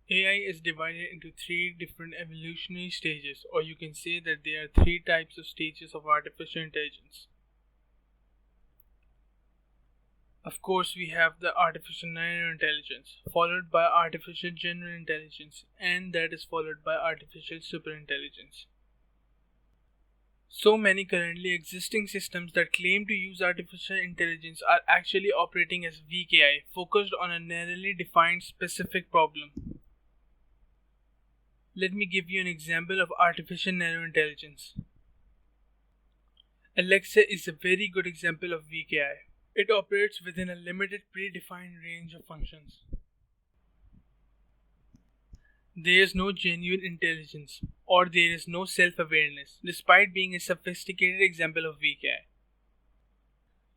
AI is divided into three different evolutionary stages, or you can say that there are three types of stages of artificial intelligence. Of course, we have the artificial narrow intelligence, followed by artificial general intelligence, and that is followed by artificial superintelligence. So many currently existing systems that claim to use artificial intelligence are actually operating as weak AI, focused on a narrowly defined specific problem. Let me give you an example of artificial narrow intelligence. Alexa is a very good example of weak AI. It operates within a limited predefined range of functions. There is no genuine intelligence, or there is no self-awareness, despite being a sophisticated example of weak AI.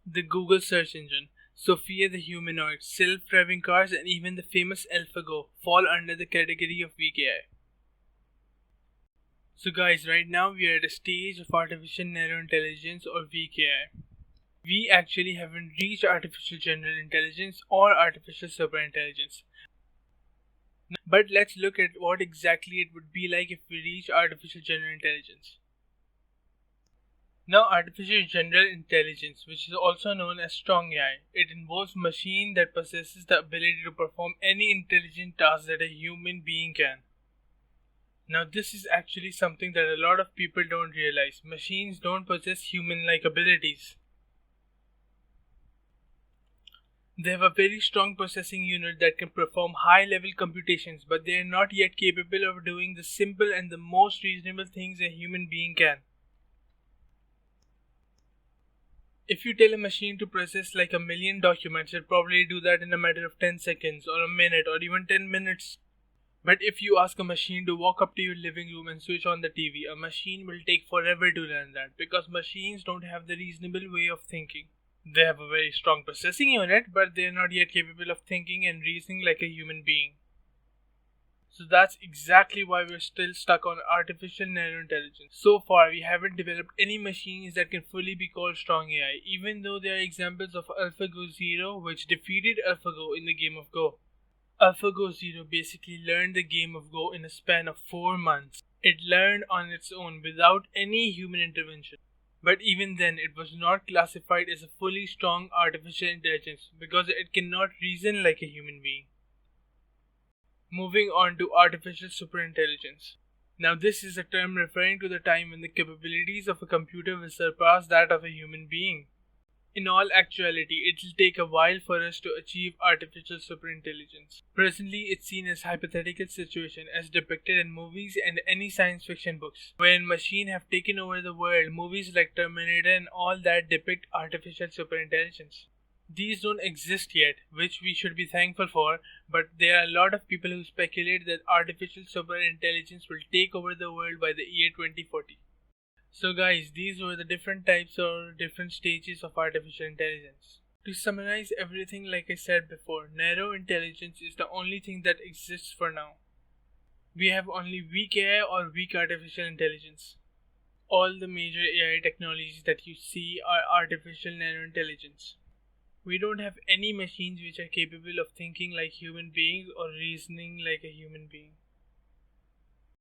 The Google search engine, Sophia the humanoid, self-driving cars, and even the famous AlphaGo fall under the category of weak AI. So guys, right now we are at a stage of artificial narrow intelligence or weak AI. We actually haven't reached artificial general intelligence or artificial superintelligence. But let's look at what exactly it would be like if we reach artificial general intelligence. Now, artificial general intelligence, which is also known as strong AI, it involves a machine that possesses the ability to perform any intelligent task that a human being can. Now, this is actually something that a lot of people don't realize. Machines don't possess human-like abilities. They have a very strong processing unit that can perform high-level computations, but they are not yet capable of doing the simple and the most reasonable things a human being can. If you tell a machine to process like a million documents, it'll probably do that in a matter of 10 seconds or a minute or even 10 minutes. But if you ask a machine to walk up to your living room and switch on the TV, a machine will take forever to learn that because machines don't have the reasonable way of thinking. They have a very strong processing unit, but they're not yet capable of thinking and reasoning like a human being. So that's exactly why we're still stuck on artificial narrow intelligence. So far, we haven't developed any machines that can fully be called strong AI, even though there are examples of AlphaGo Zero, which defeated AlphaGo in the game of Go. AlphaGo Zero basically learned the game of Go in a span of 4 months. It learned on its own without any human intervention. But even then, it was not classified as a fully strong artificial intelligence because it cannot reason like a human being. Moving on to artificial superintelligence. Now, this is a term referring to the time when the capabilities of a computer will surpass that of a human being. In all actuality, it will take a while for us to achieve artificial superintelligence. Presently, it's seen as a hypothetical situation as depicted in movies and any science fiction books. When machines have taken over the world, movies like Terminator and all that depict artificial superintelligence. These don't exist yet, which we should be thankful for, but there are a lot of people who speculate that artificial superintelligence will take over the world by the year 2040. So guys, these were the different types or different stages of artificial intelligence. To summarize everything like I said before, narrow intelligence is the only thing that exists for now. We have only weak AI or weak artificial intelligence. All the major AI technologies that you see are artificial narrow intelligence. We don't have any machines which are capable of thinking like human beings or reasoning like a human being.